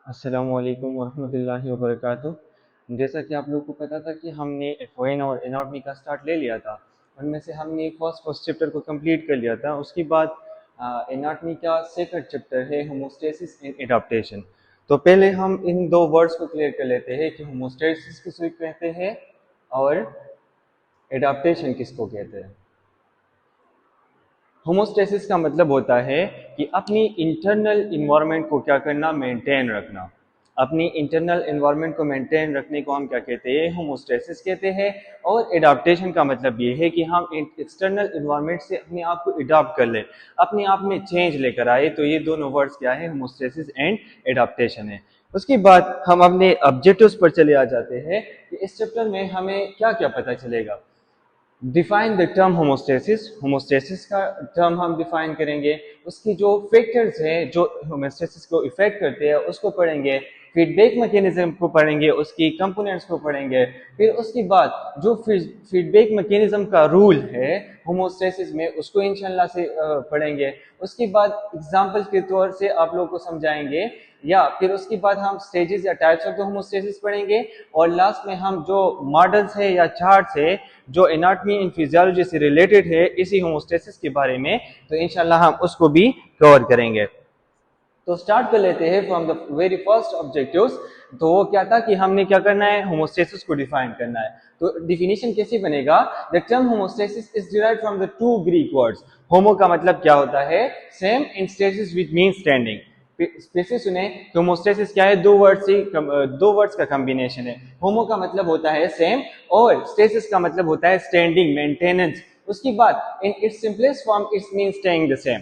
अस्सलामु अलैकुम वरहमतुल्लाहि वबरकातुहू। जैसा कि आप लोगों को पता था कि हमने एफओएन और एनाटॉमी का स्टार्ट ले लिया था। उनमें से हमने फर्स्ट चैप्टर को कंप्लीट कर लिया था। उसके बाद एनाटॉमी का सेकंड चैप्टर है होमोस्टेसिस एंड एडाप्टेशन। तो पहले हम इन दो वर्ड्स को क्लियर कर लेते हैं कि होमोस्टेसिस किसको कहते हैं और एडाप्टेशन किसको कहते हैं। होमोस्टेसिस का मतलब होता है कि अपनी इंटरनल इन्वायरमेंट को क्या करना, मेंटेन रखना। अपनी इंटरनल इन्वायरमेंट को मेंटेन रखने को हम क्या कहते हैं, होमोस्टेसिस कहते हैं। और एडाप्टेशन का मतलब ये है कि हम एक्सटर्नल इन्वायरमेंट से अपने आप को एडाप्ट कर लें, अपने आप में चेंज लेकर आए। तो ये दोनों वर्ड्स क्या है, होमोस्टेसिस एंड एडाप्टेशन है। उसके बाद हम अपने ऑब्जेक्टिव्स पर चले आ जाते हैं कि इस चैप्टर में हमें क्या क्या पता चलेगा। Define the term homeostasis. Homeostasis का टर्म हम डिफाइन करेंगे। उसकी जो फैक्टर्स हैं जो होमोस्टेसिस को इफेक्ट करते हैं उसको पढ़ेंगे। फीडबैक मैकेनिज्म को पढ़ेंगे, उसकी कंपोनेंट्स को पढ़ेंगे। फिर उसके बाद जो फीडबैक मैकेनिज्म का रूल है होमोस्टेसिस में उसको इंशाल्लाह से पढ़ेंगे। उसके बाद एग्जांपल के तौर से आप लोगों को समझाएंगे, या फिर उसके बाद हम स्टेजेस या टाइप्स ऑफ द होमोस्टेसिस पढ़ेंगे। और लास्ट में हम जो मॉडल्स है या चार्ट्स है जो एनाटॉमी एंड फिजियोलॉजी से रिलेटेड है इसी होमोस्टेसिस के बारे में, तो इंशाल्लाह हम उसको भी कवर करेंगे। तो स्टार्ट कर लेते हैं from the very first objectives. तो वो क्या था कि हमने क्या करना है, होमोस्टेसिस को डिफाइन करना है। तो डिफिनीशन कैसे बनेगा, the term homeostasis is derived from the two Greek words. Homo का मतलब क्या होता है, same, and stasis which mean standing. स्पेसिस सुने, होमोस्टेसिस क्या है, दो वर्ड्स का कॉम्बिनेशन है। होमो का मतलब होता है सेम और स्टेसिस का मतलब होता है स्टैंडिंग, मेंटेनेंस। उसके बाद in its simplest form it's mean staying the same.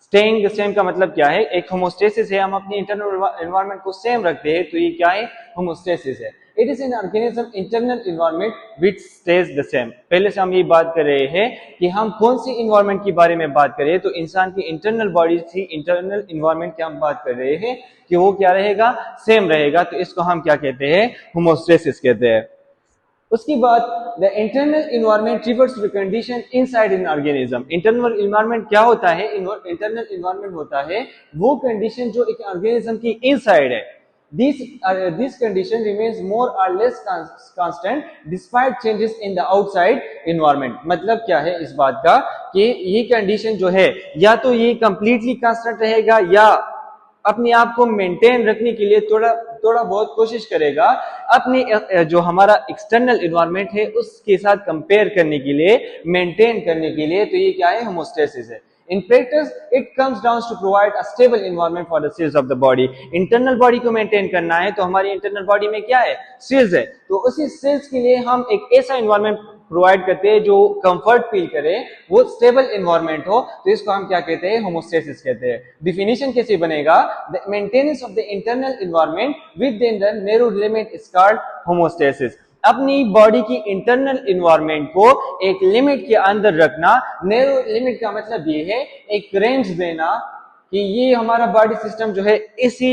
Staying the same का मतलब क्या है, एक होमोस्टेसिस है, हम अपनी इंटरनल एनवायरनमेंट को सेम रखते हैं, तो ये क्या है, होमोस्टेसिस है। It is an organism internal environment which stage the same. पहले से हम ये बात कर रहे हैं कि हम कौन सी एनवायरनमेंट के बारे में बात कर रहे हैं, तो इंसान की इंटरनल बॉडी थी, इंटरनल एनवायरनमेंट की हम बात कर रहे हैं कि वो क्या रहेगा, सेम रहेगा। तो इसको हम क्या कहते हैं, होमोस्टेसिस कहते हैं। उसके बाद the internal environment refers to the condition inside an organism. Internal environment क्या होता है, इंटरनल इन्वायरमेंट होता है वो कंडीशन जो एक ऑर्गेनिज्म की इनसाइड है। This condition remains more or less constant despite changes in the outside environment। मतलब क्या है इस बात का कि ये कंडीशन जो है या तो ये कंप्लीटली कांस्टेंट रहेगा या अपने आप को मेंटेन रखने के लिए थोड़ा बहुत कोशिश करेगा अपनी जो हमारा एक्सटर्नल एनवायरनमेंट है उसके साथ कंपेयर करने के लिए, मेंटेन करने के लिए। तो ये क्या है, होमोस्टेसिस है। In practice, it comes down to provide a stable environment for the cells of the body। Internal body को मेंटेन करना है तो हमारी इंटरनल बॉडी में क्या है, सेल्स है। तो उसी सेल्स के लिए हम एक ऐसा एनवायरनमेंट प्रोवाइड करते हैं जो कंफर्ट फील करे, वो स्टेबल एनवायरनमेंट हो। तो इसको हम क्या कहते हैं, होमोस्टेसिस कहते हैं। डिफिनीशन कैसे बनेगा, the maintenance of the internal environment within the narrow limit is called homeostasis. अपनी बॉडी की इंटरनल इन्वायरमेंट को एक लिमिट के अंदर रखना। नैरो लिमिट का मतलब ये है एक रेंज देना कि ये हमारा बॉडी सिस्टम जो है इसी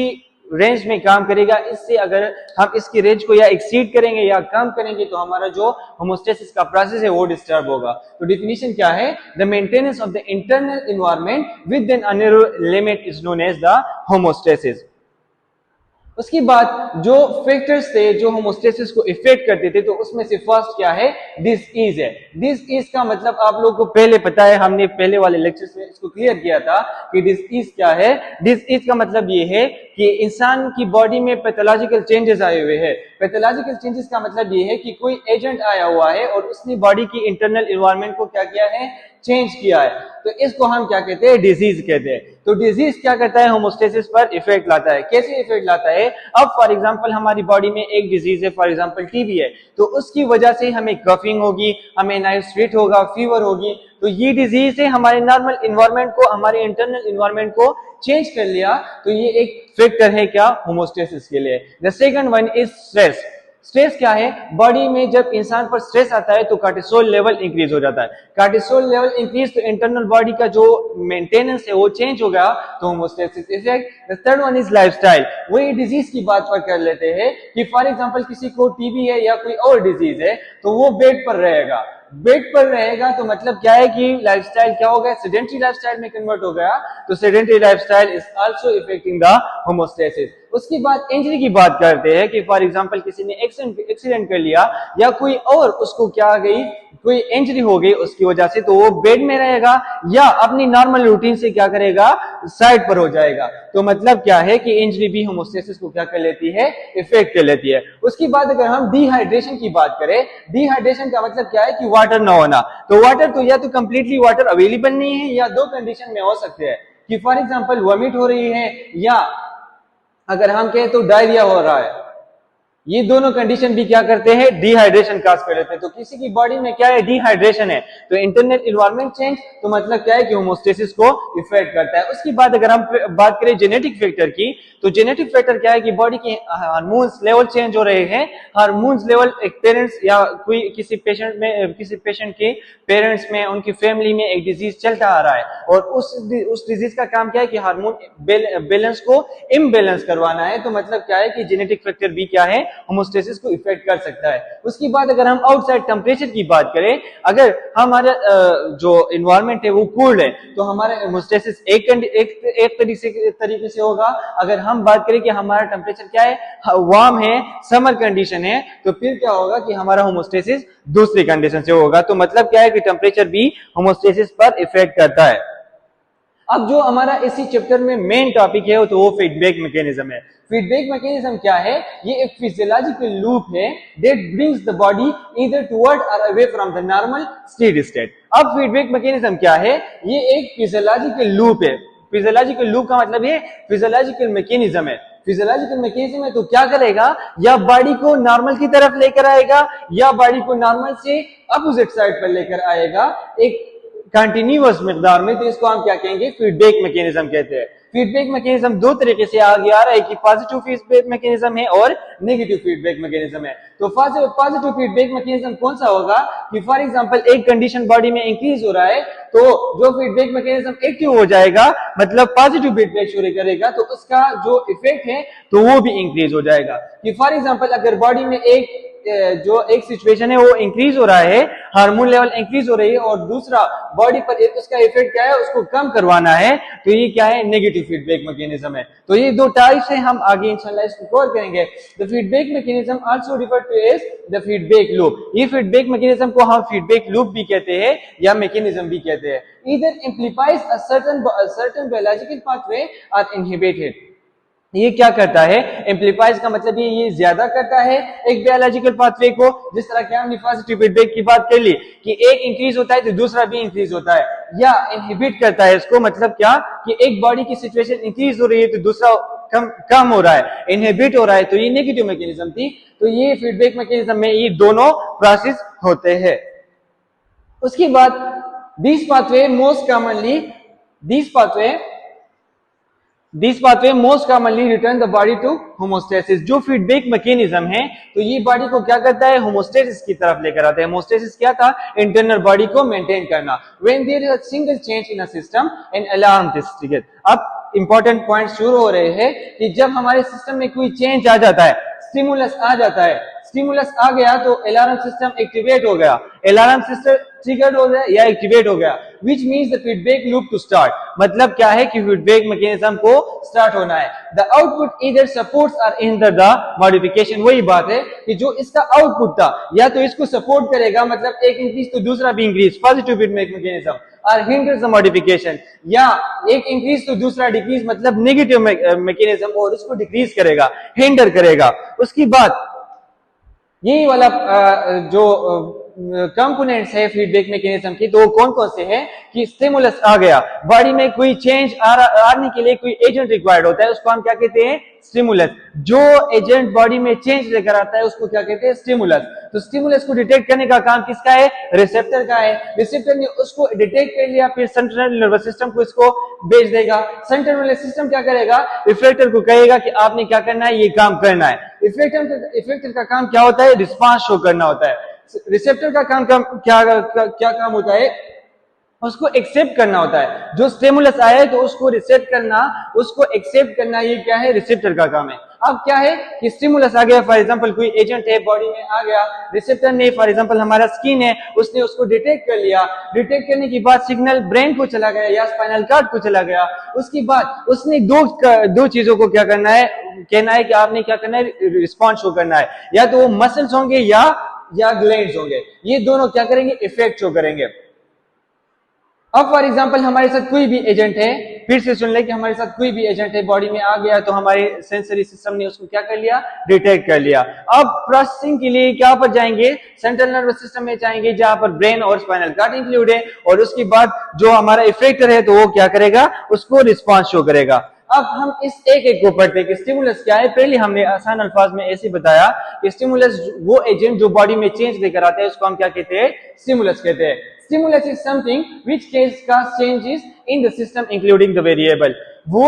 रेंज में काम करेगा। इससे अगर हम इसकी रेंज को या एक्सीड करेंगे या कम करेंगे तो हमारा जो होमोस्टेसिस का प्रोसेस है वो डिस्टर्ब होगा। तो डिफिनीशन क्या है, the maintenance of the internal environment within a narrow limit is known as the homeostasis. उसके बाद जो फैक्टर्स थे जो होमोस्टेसिस को इफेक्ट करते थे, तो उसमें से फर्स्ट क्या है, डिसईज है। डिसईज का मतलब आप लोगों को पहले पता है, हमने पहले वाले लेक्चर्स में इसको क्लियर किया था कि डिसईज क्या है। डिसईज का मतलब ये है कि इंसान की बॉडी में पैथोलॉजिकल चेंजेस आए हुए हैं। पैथोलॉजिकल चेंजेस का मतलब ये है कि कोई एजेंट आया हुआ है और उसने बॉडी की इंटरनल एनवायरनमेंट को क्या किया है, चेंज किया है। तो इसको हम क्या कहते हैं, डिजीज कहते हैं। तो डिजीज क्या करता है, होमोस्टेसिस पर इफेक्ट लाता है। कैसे इफेक्ट लाता है, अब फॉर एग्जांपल हमारी बॉडी में एक डिजीज है, फॉर एग्जांपल टीबी है, तो उसकी वजह से हमें कफिंग होगी, हमें नाइट स्वेट होगा, फीवर होगी। तो ये डिजीज है हमारे नॉर्मल इन्वायरमेंट को, हमारे इंटरनल इन्वायरमेंट को चेंज कर लिया। तो ये एक फैक्टर है क्या, होमोस्टेसिस के लिए। The second one is stress. Stress क्या है, बॉडी में जब इंसान पर स्ट्रेस आता है तो कार्टिसोल लेवल इंक्रीज हो जाता है। कार्टिसोल लेवल इंक्रीज तो इंटरनल बॉडी का जो मेंटेनेंस है वो चेंज हो गया, तो homeostasis effect. The third one is lifestyle. वही डिजीज की बात पर कर लेते हैं कि फॉर एग्जांपल किसी को टीबी है या कोई और डिजीज है तो वो बेड पर रहेगा। बेड पर रहेगा तो मतलब क्या है कि लाइफस्टाइल क्या हो गया, सेडेंटरी लाइफस्टाइल में कन्वर्ट हो गया। तो sedentary lifestyle is also affecting the homeostasis. उसके बाद इंजरी की बात करते हैं कि फॉर एग्जांपल किसी ने एक्सीडेंट कर लिया या कोई और उसको क्या आ गई, कोई इंजरी हो गई उसकी वजह से, तो वो बेड में रहेगा या अपनी नॉर्मल रूटीन से क्या करेगा, साइड पर हो जाएगा। तो मतलब क्या है कि इंजरी भी होमोस्टेसिस को क्या कर लेती है, इफेक्ट कर लेती है। उसके बाद अगर हम डिहाइड्रेशन की बात करें, डिहाइड्रेशन का मतलब क्या है कि वाटर ना होना। तो वाटर तो या तो कंप्लीटली वाटर अवेलेबल नहीं है या दो कंडीशन में हो सकते हैं कि फॉर एग्जांपल वॉमिट हो रही है या अगर हम कहें तो डायरिया हो रहा है। ये दोनों कंडीशन भी क्या करते हैं, डिहाइड्रेशन काज कर लेते हैं। तो किसी की बॉडी में क्या है, डिहाइड्रेशन है, तो इंटरनल एनवायरनमेंट चेंज, तो मतलब क्या है कि होमोस्टेसिस को इफेक्ट करता है। उसके बाद अगर हम बात करें जेनेटिक फैक्टर की, तो जेनेटिक फैक्टर क्या है कि बॉडी के हार्मोन्स लेवल चेंज हो रहे हैं। हार्मोन्स लेवल एक पेरेंट्स या कोई किसी पेशेंट के पेरेंट्स में, उनकी फैमिली में एक डिजीज चलता आ रहा है और उस डिजीज का काम क्या है कि हार्मोन बैलेंस को इम्बैलेंस करवाना है। तो मतलब क्या है कि जेनेटिक फैक्टर भी क्या है, होमोस्टेसिस को इफेक्ट कर सकता है। उसके बाद अगर हम आउटसाइड टेम्परेचर की बात करें, अगर हमारा जो एनवायरनमेंट है वो कूल्ड है तो हमारा होमोस्टेसिस एक तरीके से होगा। अगर हम बात करें कि हमारा टेम्परेचर क्या है, वार्म है, समर कंडीशन है, तो फिर क्या होगा कि हमारा होमोस्टेसिस दूसरी कंडीशन से होगा। तो मतलब क्या है कि टेम्परेचर भी होमोस्टेसिस पर इफेक्ट करता है। अब जो हमारा इसी चैप्टर में मेन टॉपिक है तो वो फीडबैक मैकेनिज्म है। फीडबैक मैकेनिज्म क्या है, ये एक फिजियोलॉजिकल लूप है that brings the body either toward or away from the normal steady state. अब फीडबैक मैकेनिज्म क्या है, ये एक फिजियोलॉजिकल लूप है। फिजियोलॉजिकल लूप का मतलब ये फिजियोलॉजिकल मैकेनिज्म है। फिजियोलॉजिकल मैकेनिज्म है तो क्या करेगा, या बॉडी को नॉर्मल की तरफ लेकर आएगा या बॉडी को नॉर्मल से अपोजिट साइड पर लेकर आएगा एक कंटिन्यूअस मिकदार में। तो इसको हम क्या कहेंगे, फीडबैक मैकेनिज्म कहते हैं। फीडबैक मैकेनिज्म दो तरीके से आगे आ रहा है कि पॉजिटिव फीडबैक मैकेनिज्म है और नेगेटिव फीडबैक मैकेनिज्म है। तो पॉजिटिव फीडबैक मैकेनिज्म कौन सा होगा कि फॉर एग्जांपल एक कंडीशन बॉडी में इंक्रीज हो रहा है तो जो फीडबैक मैकेनिज्म एक्टिव हो जाएगा, मतलब पॉजिटिव फीडबैक शुरू करेगा, तो उसका जो इफेक्ट है तो वो भी इंक्रीज हो जाएगा। कि फॉर एग्जांपल अगर बॉडी में एक सिचुएशन है वो इंक्रीज हो रहा है, हार्मोन लेवल इंक्रीज हो रही है और दूसरा बॉडी पर उसका इफेक्ट क्या है, उसको कम करवाना है, तो ये क्या है, नेगेटिव फीडबैक मैकेनिज्म है। तो ये दो टाइप्स हैं, हम आगे इंशाल्लाह इसको कवर करेंगे। The feedback mechanism also referred to as the feedback loop. ये फीडबैक मैकेनिज्म को हम फीडबैक लूप भी कहते हैं या मैकेनिज्म भी कहते हैं। Either amplifies a certain biological pathway or inhibited. ये क्या करता है, एम्पलीफाइज का मतलब ये ज्यादा करता है एक बायोलॉजिकल पाथवे को। जिस तरह के हमने पॉजिटिव फीडबैक की बात कर ली कि एक इंक्रीज होता है तो दूसरा भी इंक्रीज होता है, या इनहिबिट करता है इसको, मतलब क्या कि एक बॉडी की सिचुएशन इंक्रीज हो रही है तो दूसरा कम हो रहा है, इनहिबिट हो रहा है, तो ये नेगेटिव मैकेनिज्म थी। तो ये फीडबैक मैकेनिज्म में ये दोनों प्रोसेस होते हैं। उसके बाद this pathway most commonly return the body to homeostasis. जो फीडबैक मैकेनिज्म है तो ये बॉडी को क्या करता है, होमोस्टेसिस की तरफ लेकर आता है। होमोस्टेसिस क्या था, इंटरनल बॉडी को मेंटेन करना। When there is a single change in a system an alarm is triggered. अब इंपॉर्टेंट पॉइंट शुरू हो रहे हैं कि जब हमारे सिस्टम में कोई चेंज आ जाता है, स्टिमुलस आ जाता है, स्टिमुलस आ गया तो अलार्म सिस्टम एक्टिवेट हो गया, अलार्म सिस्टम ट्रिगर्ड हो गया या एक्टिवेट हो गया, which means the feedback loop to start। मतलब क्या है कि फीडबैक मैकेनिज्म को स्टार्ट होना है। The output either supports or hinders the modification। वही बात है कि जो इसका आउटपुट था या तो इसको सपोर्ट करेगा, मतलब एक इंक्रीज तो दूसरा भी इंक्रीज, पॉजिटिव फीडबैक मैकेनिज्म, और हिंडर्स द मॉडिफिकेशन, या एक इंक्रीज तो दूसरा डिक्रीज, मतलब नेगेटिव मैकेनिज्म और इसको डिक्रीज करेगा, हिंडर करेगा। उसकी बात यही वाला जो कंपोनेंट्स है फीडबैक मैकेनिज्म की, तो कौन कौन से हैं कि स्टिमुलस आ गया, बॉडी में कोई चेंज आने के लिए कोई एजेंट रिक्वायर्ड होता है, उसको हम क्या कहते हैं, स्टिमुलस। जो एजेंट बॉडी में चेंज लेकर आता है उसको क्या कहते हैं, स्टिमुलस। तो स्टिमुलस को डिटेक्ट करने का काम किसका है, रिसेप्टर का है। रिसेप्टर ने उसको डिटेक्ट कर लिया, फिर सेंट्रल नर्वस सिस्टम को इसको भेज देगा। सेंट्रल नर्वस सिस्टम क्या करेगा, रिफ्लेक्टर को कहेगा कि आपने क्या करना है, ये काम करना है। इफेक्टर का काम क्या होता है, रिस्पांस शो करना होता है। रिसेप्टर का काम क्या काम होता है, उसको एक्सेप्ट करना होता है। जो स्टिमुलस आया है तो उसको रिसेप्ट करना, उसको एक्सेप्ट करना, ये क्या है, रिसेप्टर का काम है। अब क्या है कि स्टिमुलस आ गया, फॉर एग्जांपल कोई एजेंट है बॉडी में आ गया, रिसेप्टर ने फॉर एग्जांपल हमारा स्किन है, उसने उसको डिटेक्ट कर लिया, डिटेक्ट करने के बाद सिग्नल ब्रेन को चला गया या स्पाइनल कॉर्ड को चला गया। उसके बाद उसने दो चीजों को क्या करना है, कहना है कि आपने क्या करना है, रिस्पॉन्स शो करना है, या तो वो मसल्स होंगे या ग्लैंड्स होंगे, ये दोनों क्या करेंगे, इफेक्ट शो करेंगे। अब फॉर एग्जांपल हमारे साथ कोई भी एजेंट है, फिर से सुन ले कि हमारे साथ कोई भी एजेंट है बॉडी में आ गया, तो हमारे सेंसरी सिस्टम ने उसको क्या कर लिया, डिटेक्ट कर लिया। अब प्रोसेसिंग के लिए क्या पर जाएंगे, सेंट्रल नर्वस सिस्टम में जाएंगे, जहां पर ब्रेन और स्पाइनल कॉर्ड इंक्लूड है, और उसके बाद जो हमारा इफेक्टर है तो वो क्या करेगा, उसको रिस्पॉन्स शो करेगा। अब हम इस एक एक को पढ़ते हैं कि स्टिमुलस क्या है। पहले हमने आसान अल्फाज में ऐसे बताया कि स्टिमुलस वो एजेंट जो बॉडी में चेंज लेकर आता है उसको हम क्या कहते हैं, स्टिमुलस कहते हैं। Stimulus is something which can cause changes in the system including the variable। वो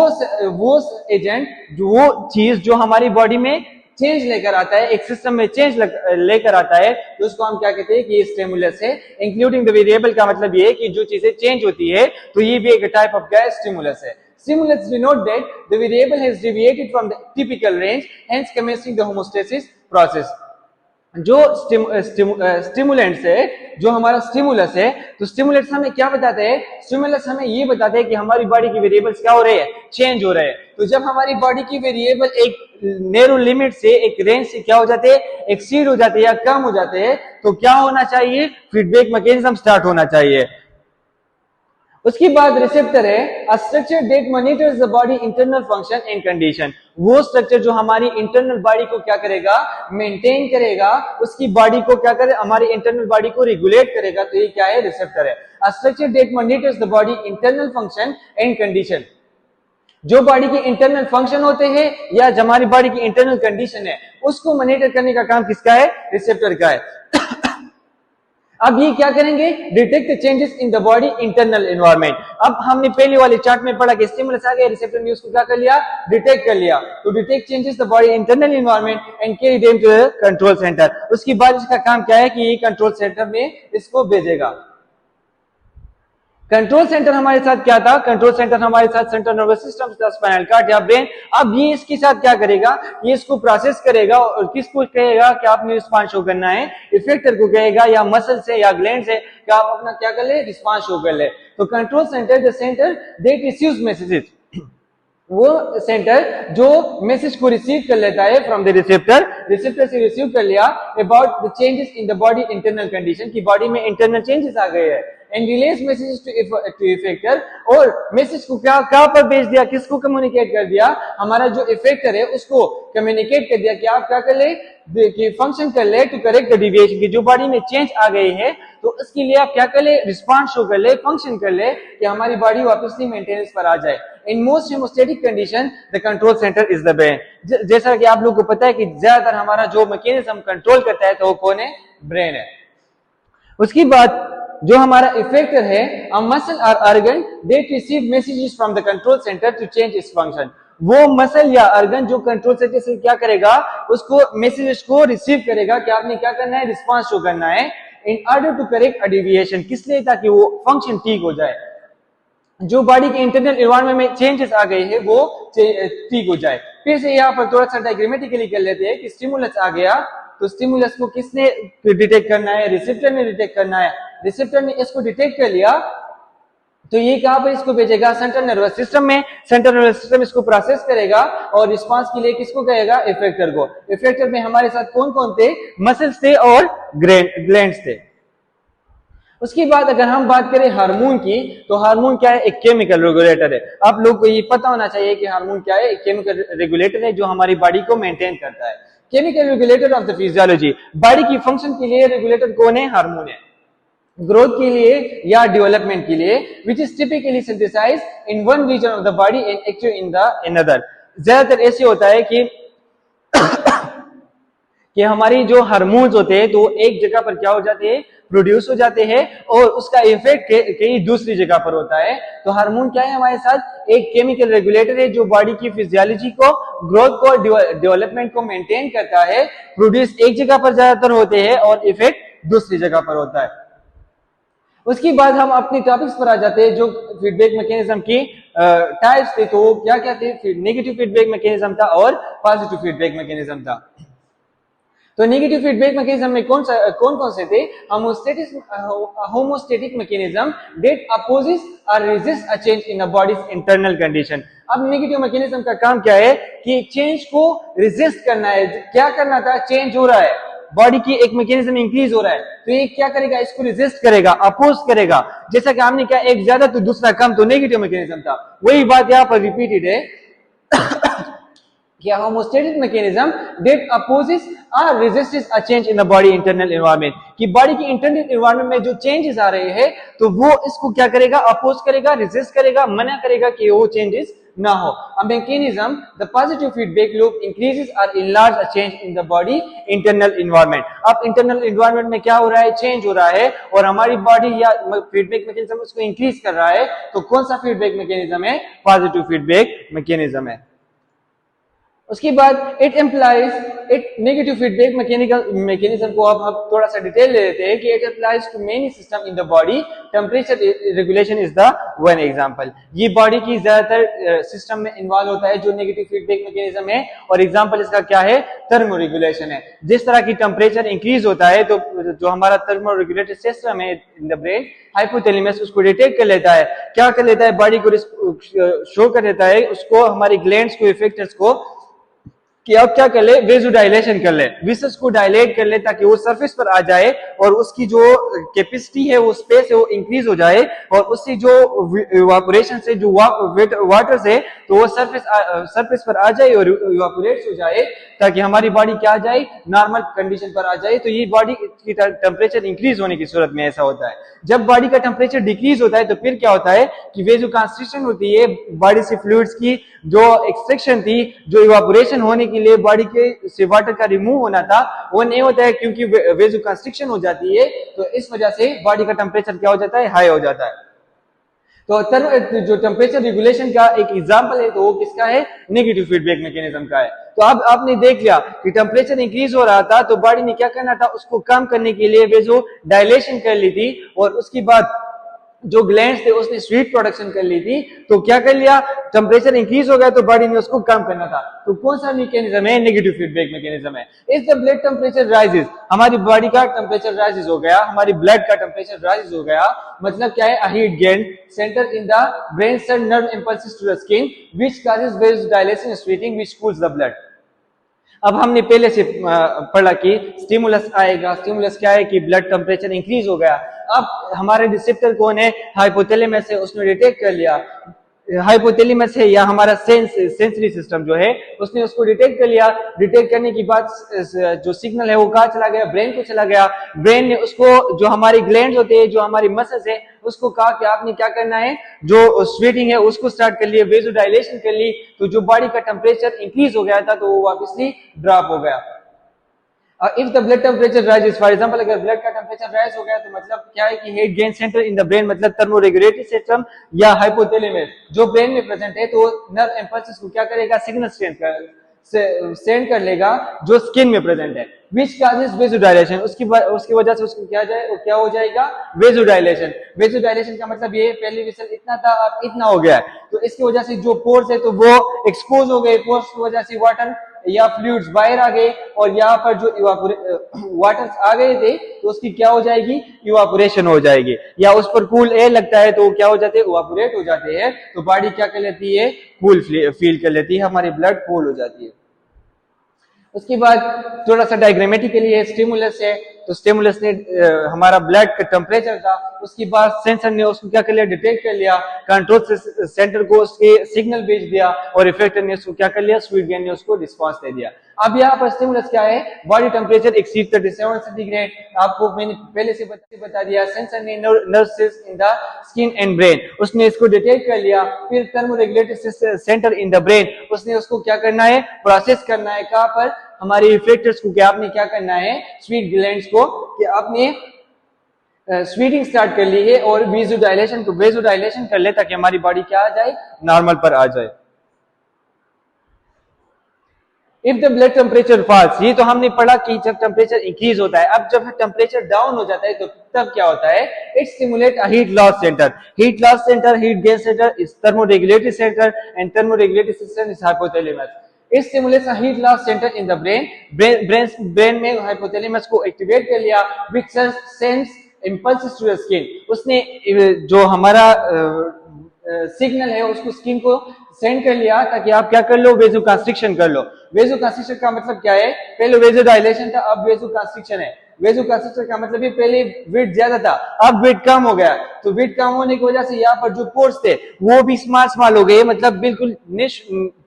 एजेंट, वो चीज जो हमारी बॉडी में चेंज लेकर आता है, एक सिस्टम में चेंज लेकर आता है, तो उसको हम क्या कहते हैं कि ये स्टिमुलस है। इंक्लूडिंग द वेरिएबल का मतलब ये है कि जो चीजें चेंज होती है तो ये भी एक टाइप ऑफ क्या स्टिमुलस है। Stimulus denote that the variable has deviated from the typical range, hence commencing the homeostasis process। जो स्टिमुलेंट्स है, जो हमारा स्टिमुलस है, तो स्टिमुलेंट्स हमें क्या बताते हैं, स्टिमुलस हमें ये बताते हैं कि हमारी बॉडी की वेरिएबल्स क्या हो रहे हैं, चेंज हो रहे हैं। तो जब हमारी बॉडी की वेरिएबल एक नैरो लिमिट से, एक रेंज से क्या हो जाते हैं, एक्सीड हो जाते हैं या कम हो जाते हैं, तो क्या होना चाहिए, फीडबैक मैकेनिज्म स्टार्ट होना चाहिए। उसके बाद रिसेप्टर है, a structure that monitors the body internal function and condition. वो स्ट्रक्चर जो हमारी इंटरनल बॉडी को क्या करेगा, मेंटेन करेगा, उसकी बॉडी को क्या करे, हमारी इंटरनल बॉडी को रेगुलेट करेगा, तो ये क्या है, रिसेप्टर है। A structure that monitors the body internal function and condition. जो बॉडी के इंटरनल फंक्शन होते हैं या जो हमारी बॉडी की इंटरनल कंडीशन है, उसको मॉनिटर करने का काम किसका है, रिसेप्टर का है। अब ये क्या करेंगे, detect changes in the body internal environment. अब हमने पहले वाले चार्ट में पढ़ा कि स्टिमुलस आ गया, रिसेप्टर ने उसको क्या कर लिया, डिटेक्ट कर लिया, तो detect changes the body internal environment and carry them to the control centre. उसके बाद इसका काम क्या है कि ये कंट्रोल सेंटर में इसको भेजेगा। कंट्रोल सेंटर हमारे साथ क्या था, कंट्रोल सेंटर हमारे साथ central nervous system, spinal cord या ब्रेन। अब ये इसके साथ क्या करेगा, ये इसको प्रोसेस करेगा और किसको कहेगा कि आपने रिस्पांस शो करना है, इफेक्टर को कहेगा या मसल से या ग्लैंड से कि आप अपना क्या कर ले, रिस्पांस शो कर ले। तो control centre, the centre that receives messages, वो सेंटर जो मैसेज को रिसीव कर लेता है फ्रॉम द रिसेप्टर, रिसेप्टर से रिसीव कर लिया about the changes in the body internal condition, की बॉडी में इंटरनल चेंजेस आ गए हैं, and release messages to effector. और मैसेज को क्या कहां पर भेज दिया, किसको कम्युनिकेट कर दिया, हमारा जो इफेक्टर है उसको कम्युनिकेट कर दिया कि आप क्या कर ले, कि फंक्शन कर ले टू करेक्ट द डिविएशन, की जो बॉडी में चेंज आ गई है तो उसके लिए आप क्या कर ले, रिस्पांस शो कर ले, फंक्शन कर ले कि हमारी बॉडी वापस मेंटेनेंस पर आ जाए। In most haemostatic condition the control centre is the brain. जैसा कि आप लोगों को पता है कि ज्यादातर हमारा जो मैकेनिज्म कंट्रोल करता है तो वो कौन है, ब्रेन है। उसके बाद जो हमारा इफेक्टर है, अ मसल और organ that receive messages from the control centre to change its function. वो मसल या ऑर्गन जो कंट्रोल सेंटर से क्या करेगा, उसको मैसेजेस को रिसीव करेगा कि आपने क्या करना है, रिस्पांस शो करना है in order to correct a deviation, किस लिए, ताकि वो फंक्शन ठीक हो जाए, जो बॉडी के इंटरनल एनवायरनमेंट में चेंजेस आ गए हैं वो ठीक हो जाए। फिर से यहाँ पर थोड़ा सा डायग्रामेटिकली कर लेते हैं कि स्टिमुलस आ गया, तो स्टिमुलस को किसने डिटेक्ट करना है, रिसेप्टर ने डिटेक्ट करना है। रिसेप्टर ने इसको डिटेक्ट कर लिया तो ये कहां पर इसको भेजेगा, सेंट्रल नर्वस सिस्टम में। सेंट्रल नर्वस सिस्टम इसको प्रोसेस करेगा और रिस्पांस के लिए किसको कहेगा, इफेक्टर को। इफेक्टर में हमारे साथ कौन कौन थे, मसल्स थे और ग्लैंड्स थे। उसके बाद अगर हम बात करें हार्मोन की, तो हार्मोन क्या है, एक केमिकल रेगुलेटर है। आप लोग को ये पता होना चाहिए कि हार्मोन क्या है, एक केमिकल रेगुलेटर है जो हमारी बॉडी को मेंटेन करता है। Chemical regulator of the physiology, body की फंक्शन के लिए रेगुलेटर कौन है, हार्मोन है। ग्रोथ के लिए या डेवलपमेंट के लिए, which is typically synthesised in one region of the body and active in the another. ज्यादातर ऐसे होता है कि हमारी जो हार्मोन्स होते हैं तो एक जगह पर क्या हो जाते हैं, प्रोड्यूस हो जाते हैं और उसका इफेक्ट कहीं दूसरी जगह पर होता है। तो हार्मोन क्या है, हमारे साथ एक केमिकल रेगुलेटर है जो बॉडी की फिजियोलॉजी को, ग्रोथ को, डेवलपमेंट को मेंटेन करता है। प्रोड्यूस एक जगह पर ज्यादातर होते हैं और इफेक्ट दूसरी जगह पर होता है। उसके बाद हम अपने टॉपिक्स पर आ जाते हैं जो फीडबैक मैकेनिज्म की टाइप्स थे। तो क्या क्या थे? नेगेटिव फीडबैक मैकेनिज्म था और पॉजिटिव फीडबैक मैकेनिज्म था। तो नेगेटिव फीडबैक मैकेनिज्म में कौन कौन से थे? होमोस्टैटिक मैकेनिज्म दैट अपोजेस और resist a change in a bodies internal condition. अब नेगेटिव मैकेनिज्म का काम क्या है कि चेंज को रेजिस्ट करना है। क्या करना था? चेंज हो रहा है, बॉडी की एक मैकेनिज्म इंक्रीज हो रहा है, तो ये क्या करेगा? इसको रेजिस्ट करेगा, अपोज करेगा। जैसा कि हमने कहा एक ज्यादा तो दूसरा कम, तो नेगेटिव मैकेनिज्म था। वही बात यहाँ पर रिपीटेड है क्या? Homeostatic mechanism that opposes or resists a change in the body internal environment, कि बॉडी की इंटरनल एनवायरनमेंट में जो चेंजेस आ रहे हैं तो वो इसको क्या करेगा? अपोज करेगा, रेजिस्ट करेगा, मना करेगा कि वो चेंजेस ना हो। A mechanism, the positive feedback loop increases or enlarge a change in the body internal environment. अब internal environment में क्या हो रहा है? चेंज हो रहा है और हमारी बॉडी या फीडबैक मैकेनिज्म उसको इंक्रीज कर रहा है। तो कौन सा फीडबैक मैकेनिज्म है? पॉजिटिव फीडबैक मैकेनिज्म है। उसके बाद it employs it negative feedback mechanism को अब हम थोड़ा सा डिटेल ले लेते हैं कि it applies to many system in the body. Temperature regulation is the one example. ये बॉडी की ज्यादातर सिस्टम में इन्वॉल्व होता है जो नेगेटिव फीडबैक मैकेनिज्म है, और एग्जांपल इसका क्या है? थर्मो रेगुलेशन है। जिस तरह की टेम्परेचर इंक्रीज होता है तो जो हमारा थर्मो रेगुलेटरी सिस्टम है इन द ब्रेन, हाइपोथैलेमस, उसको डिटेक्ट कर लेता है। क्या कर लेता है? बॉडी को शो कर देता है उसको, हमारी ग्लैंड्स को, इफेक्टर्स को, कि अब क्या कर ले? वेजोडाइलेशन कर ले, विसस को डायलेट कर ले ताकि वो सरफेस पर आ जाए और उसकी जो कैपेसिटी है, वो स्पेस है, वो इंक्रीज हो जाए, और उससे जो इवापोरेशन से जो वाटर से तो वो सरफेस पर आ जाए और इवापोरेट हो जाए, ताकि हमारी बॉडी क्या आ जाए? नॉर्मल कंडीशन पर आ जाए। तो ये बॉडी की टेम्परेचर इंक्रीज होने की सूरत में ऐसा होता है। जब बॉडी का टेम्परेचर डिक्रीज होता है तो फिर क्या होता है कि वेजो कंस्ट्रिक्शन होती है, बॉडी से फ्लूइड्स की जो एक्सट्रैक्शन थी, जो इवापोरेशन होने के लिए बॉडी के से वाटर का रिमूव होना था, वो नहीं होता है क्योंकि वेजो कंस्ट्रिक्शन हो जाती है। तो इस वजह से बॉडी का टेम्परेचर क्या हो जाता है? हाई हो जाता है। तो जो टेम्परेचर रेगुलेशन का एक एग्जांपल है तो वो किसका है? नेगेटिव फीडबैक मैकेनिज्म का है। तो अब आपने देख लिया कि टेम्परेचर इंक्रीज हो रहा था तो बॉडी ने क्या करना था? उसको कम करने के लिए वेजो डायलेशन कर ली थी, और उसके बाद जो ग्लैंड्स थे उसने स्वीट प्रोडक्शन कर ली थी। तो क्या कर लिया? टेम्परेचर इंक्रीज हो गया तो बॉडी ने उसको कम करना था। तो कौन सा मैकेनिज्म है? नेगेटिव फीडबैक मैकेनिज्म है। If the blood temperature rises, हमारी बॉडी का टेम्परेचर राइजेस हो गया, हमारी ब्लड का टेम्परेचर राइजेस हो गया, मतलब क्या है? A heat gain centre in the brain send nerve impulses to the skin which causes vasodilation sweating which cools the blood. अब हमने पहले से पढ़ा कि स्टिमुलस आएगा। स्टिमुलस क्या है? कि ब्लड टेम्परेचर इंक्रीज हो गया। अब हमारे रिसेप्टर कौन है? हाइपोथैलेमस है, उसने डिटेक्ट कर लिया। हाइपोथैलेमस है या हमारा सेंसरी सिस्टम जो है उसने उसको डिटेक्ट कर लिया। डिटेक्ट करने की बाद जो सिग्नल है वो कहाँ चला गया? ब्रेन को चला गया। ब्रेन ने उसको, जो हमारी ग्लैंड्स होते हैं, जो हमारी मसल्स है, उसको कहा कि आपने क्या करना है? जो स्वेटिंग है उसको स्टार्ट कर लिया, वेसोडाइलेशन कर ली। तो जो बॉडी का टेम्परेचर इंक्रीज हो गया था तो वो वापसली ड्रॉप हो गया। If the blood temperature rises, for example अगर ब्लड का टेम्परेचर राइज हो गया तो मतलब क्या है कि heat gain centre in the brain, मतलब थर्मो रेगुलेटरी सिस्टम या हाइपोथैलेमस जो ब्रेन में प्रेजेंट है, तो नर्व इंपल्सेस को क्या करेगा? सिग्नल सेंड कर लेगा जो स्किन में प्रेजेंट है, विच काजेस वेसोडाइलेशन। उसकी वजह से उसको क्या हो जाएगा? वेसोडाइलेशन। वेसोडाइलेशन का मतलब ये पहले वेसल इतना था अब इतना हो गया है, तो इसकी वजह से जो पोर्स है तो वो एक्सपोज हो गए। पोर्स की वजह से वाटर या फ्लूइड्स बाहर आ गए, और यहाँ पर जो वाटर आ गए थे तो उसकी क्या हो जाएगी? इवापोरेशन हो जाएगी। या उस पर कूल एयर लगता है तो क्या हो जाते हैं? इवापोरेट हो जाते हैं। तो बॉडी क्या कर लेती है? कूल फील कर लेती है, हमारी ब्लड कूल हो जाती है। उसके बाद थोड़ा सा डायग्रामेटिकली है, स्टिमुलस है, तो स्टिमुलस ने हमारा ब्लड का टेम्परेचर था, उसके बाद सेंसर ने उसको क्या कर लिया? डिटेक्ट कर लिया, कंट्रोल सेंटर को उसके सिग्नल भेज दिया, और इफेक्टर ने उसको क्या कर लिया? स्वीट गेन ने उसको रिस्पांस दे दिया। अब यहाँ पर स्टिमुलस क्या है? बॉडी टेम्परेचर एक्सीड 37 सेंटीग्रेड, आपको मैंने पहले से बता दिया। सेंसर ने nerve cells in the skin and brain, उसने इसको डिटेक्ट कर लिया। फिर thermoregulatory centre in the brain, उसने उसको क्या करना है? प्रोसेस करना है। कहाँ पर? हमारे इफेक्टर्स को, कि आपने क्या करना है? स्वीट ग्लैंड्स को, कि आपने स्वीटिंग स्टार्ट कर ली है, और वेसोडाइलेशन को वेसोडाइलेशन कर ले ताकि हमारी बॉडी क्या आ जाए? नॉर्मल पर आ जाए। If the blood temperature falls, ये तो हमने पढ़ा कि जब टेम्परेचर इंक्रीज होता है। अब जब टेम्परेचर डाउन हो जाता है तो तब क्या होता है, it stimulate a heat loss centre, heat loss centre, heat gain centre is thermoregulatory centre and thermoregulatory system is hypothalamus. It stimulates a heat loss centre in the brain में hypothalamus को एक्टिवेट कर लिया, which sends impulses to the skin, उसने जो हमारा signal है उसको skin को सेंड कर लिया ताकि आप क्या कर लो, वेजो कंस्ट्रिक्शन कर लो। वेजो कंस्ट्रिक्शन का मतलब क्या है, पहले वेजो डायलेशन था, अब वेजो कंस्ट्रिक्शन है। वेजो कंस्ट्रिक्शन का मतलब ये पहले वेट ज्यादा था, अब वेट कम हो गया। तो वेट कम होने की वजह से यहाँ पर जो पोर्स थे वो भी स्मॉल हो गए, मतलब बिल्कुल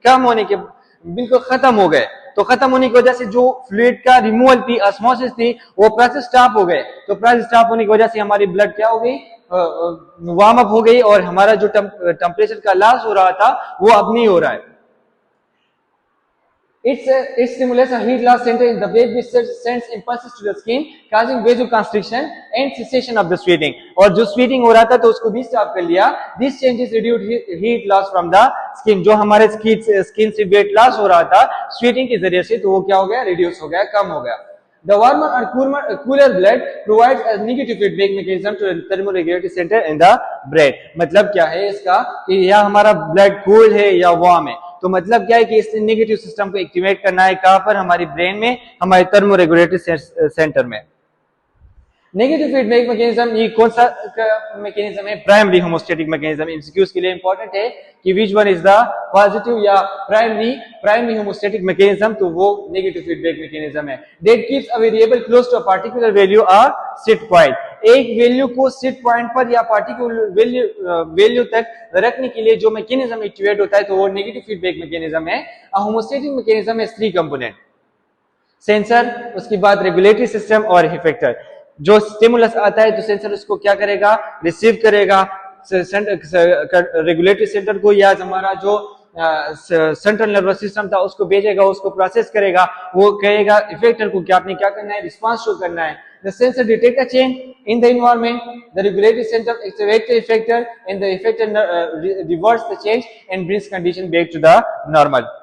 कम होने के बिल्कुल खत्म हो गए। तो खत्म होने की वजह से जो फ्लूइड का रिमूवल थी, ऑस्मोसिस थी, वो प्रोसेस स्टॉप हो गए। तो प्रोसेस स्टॉप होने की वजह से हमारी ब्लड क्या हो गई, वार्म अप हो गई, और हमारा जो टेम्परेचर का लॉस हो रहा था वो अब नहीं हो रहा है। It stimulates a heat loss center in the brain which sends impulses to the skin, causing vasoconstriction and cessation of the sweating. और जो स्वेटिंग हो रहा था तो उसको भी स्टॉप कर लिया। This changes reduced heat loss from the skin. जो हमारे स्किन से वेट लॉस हो रहा था स्वेटिंग के जरिए से, तो वो क्या हो गया, रिड्यूस हो गया, कम हो गया। The warmer or cooler blood provides a negative feedback mechanism to the thermoregulatory center in the brain. मतलब क्या है इसका कि या हमारा ब्लड कूल है या वार्म है, तो मतलब क्या है कि इसने नेगेटिव सिस्टम को एक्टिवेट करना है, कहां पर, हमारी ब्रेन में, हमारे थर्मोरेगुलेटरी सेंटर में। नेगेटिव फीडबैक मैकेनिज्म, ये कौन सा मैकेनिज्म है, प्राइमरी होमोस्टैटिक मैकेनिज्म। एमसीक्यूज के लिए इंपॉर्टेंट है कि which one is the positive या प्राइमरी होमोस्टैटिक मैकेनिज्म, तो वो नेगेटिव फीडबैक मैकेनिज्म है। That keeps a variable close to a particular value और सेट पॉइंट। एक वैल्यू को सेट पॉइंट पर या पार्टिकुलर वैल्यू तक रखने के लिए जो मैकेनिज्म एक्टिवेट होता है तो वो नेगेटिव फीडबैक मैकेनिज्म है। अ homeostatic mechanism has 3 component, sensor, उसके बाद रेगुलेटरी सिस्टम और इफेक्टर। जो स्टिमुलस आता है तो सेंसर उसको क्या करेगा, रिसीव करेगा, रेगुलेटरी सेंटर को या हमारा जो सेंट्रल नर्वस सिस्टम था उसको भेजेगा, उसको प्रोसेस करेगा, वो कहेगा इफेक्टर को कि आपने क्या करना है, रिस्पांस शो करना है। The sensor detect a change in the environment, the regulatory center activates the effector and the effector reverts the change and brings condition back to the normal.